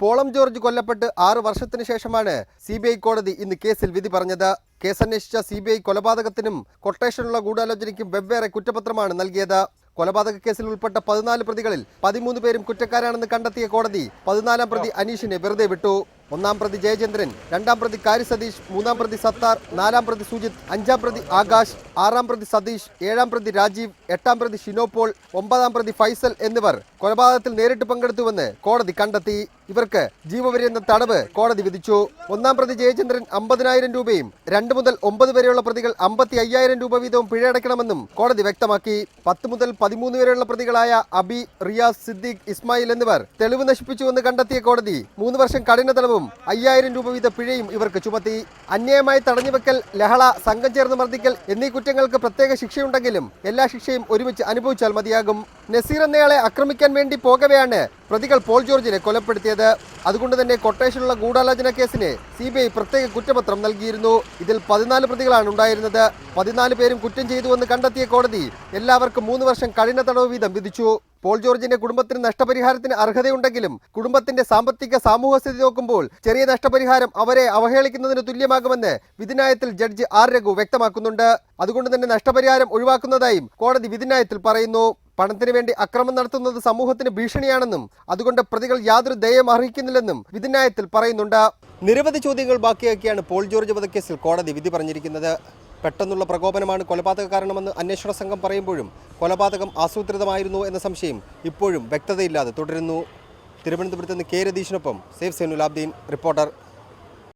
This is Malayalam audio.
പോളം ജോർജ് കൊല്ലപ്പെട്ട് 6 വർഷത്തിന് ശേഷമാണ് CBI കോടതി ഇന്ന് കേസിൽ വിധി പറഞ്ഞത്. കേസന്വേഷിച്ച CBI കൊലപാതകത്തിനും കൊട്ടേഷനുള്ള ഗൂഢാലോചനയ്ക്കും വെവ്വേറെ കുറ്റപത്രമാണ് നൽകിയത്. കൊലപാതക കേസിൽ ഉൾപ്പെട്ട 14 പ്രതികളിൽ 13 പേരും കുറ്റക്കാരാണെന്ന് കണ്ടെത്തിയ കോടതി 14ാം പ്രതി അനീഷിനെ വെറുതെ വിട്ടു. 1ാം പ്രതി ജയചന്ദ്രൻ, 2ാം പ്രതി കാരി സതീഷ്, 3ാം പ്രതി സത്താർ, 4ാം പ്രതി സുജിത്, 5ാം പ്രതി ആകാശ്, 6ാം പ്രതി സതീഷ്, 7ാം പ്രതി രാജീവ്, 8ാം പ്രതി ഷിനോപോൾ, 9ാം പ്രതി ഫൈസൽ എന്നിവർ കൊലപാതകത്തിൽ നേരിട്ട് പങ്കെടുത്തുവെന്ന് കോടതി കണ്ടെത്തി. ഇവർക്ക് ജീവപര്യന്തം തടവ് കോടതി വിധിച്ചു. 1ാം പ്രതി ജയചന്ദ്രൻ 50,000 രൂപയും 2 മുതൽ 9 വരെയുള്ള പ്രതികൾ 55,000 രൂപ വീതവും പിഴയടക്കണമെന്നും കോടതി വ്യക്തമാക്കി. 10 മുതൽ 13 വരെയുള്ള പ്രതികളായ അബി, റിയാസ്, സിദ്ദീഖ്, ഇസ്മായിൽ എന്നിവർ തെളിവ് നശിപ്പിച്ചുവെന്ന് കണ്ടെത്തിയ കോടതി 3 വർഷം കഠിന തടവും 5,000 രൂപ വീത പിഴയും ഇവർക്ക് ചുമത്തി. അന്യായമായി തടഞ്ഞുവെക്കൽ, ലഹള, സംഘം ചേർന്ന് മർദ്ദിക്കൽ എന്നീ കുറ്റങ്ങൾക്ക് പ്രത്യേക ശിക്ഷയുണ്ടെങ്കിലും എല്ലാ ശിക്ഷയും ഒരുമിച്ച് അനുഭവിച്ചാൽ മതിയാകും. നസീർ എന്നയാളെ ആക്രമിക്കാൻ വേണ്ടി പോകവെയാണ് പ്രതികൾ പോൾ ജോർജിനെ കൊലപ്പെടുത്തിയത്. അതുകൊണ്ട് തന്നെ കൊട്ടേഷനുള്ള ഗൂഢാലോചന കേസിന് CBI പ്രത്യേക കുറ്റപത്രം നൽകിയിരുന്നു. ഇതിൽ 14 പ്രതികളാണ് ഉണ്ടായിരുന്നത്. 14 പേരും കുറ്റം ചെയ്തുവെന്ന് കണ്ടെത്തിയ കോടതി എല്ലാവർക്കും 3 വർഷം കഠിന തടവ് വീതം വിധിച്ചു. പോൾ ജോർജിന്റെ കുടുംബത്തിന് നഷ്ടപരിഹാരത്തിന് അർഹതയുണ്ടെങ്കിലും കുടുംബത്തിന്റെ സാമ്പത്തിക സാമൂഹ്യ സ്ഥിതി നോക്കുമ്പോൾ ചെറിയ നഷ്ടപരിഹാരം അവരെ അവഹേളിക്കുന്നതിന് തുല്യമാകുമെന്ന് വിധിന്യായത്തിൽ ജഡ്ജി R രഘു വ്യക്തമാക്കുന്നുണ്ട്. അതുകൊണ്ട് തന്നെ നഷ്ടപരിഹാരം ഒഴിവാക്കുന്നതായും കോടതി വിധിന്യായത്തിൽ പറയുന്നു. പണത്തിന് വേണ്ടി അക്രമം നടത്തുന്നത് സമൂഹത്തിന് ഭീഷണിയാണെന്നും അതുകൊണ്ട് പ്രതികൾ യാതൊരു ദയയും അർഹിക്കുന്നില്ലെന്നും വിധിന്യായത്തിൽ പറയുന്നുണ്ട്. നിരവധി ചോദ്യങ്ങൾ ബാക്കിയാക്കിയാണ് പോൾ ജോർജ് വധക്കേസിൽ കോടതി വിധി പറഞ്ഞിരിക്കുന്നത്. പെട്ടെന്നുള്ള പ്രകോപനമാണ് കൊലപാതക കാരണമെന്ന് അന്വേഷണ സംഘം പറയുമ്പോഴും കൊലപാതകം ആസൂത്രിതമായിരുന്നു എന്ന സംശയം ഇപ്പോഴും വ്യക്തതയില്ലാതെ തുടരുന്നു. തിരുവനന്തപുരത്ത് നിന്ന് K രതീഷിനൊപ്പം സേഫ് സൈനുലാബ്ദീൻ, റിപ്പോർട്ടർ.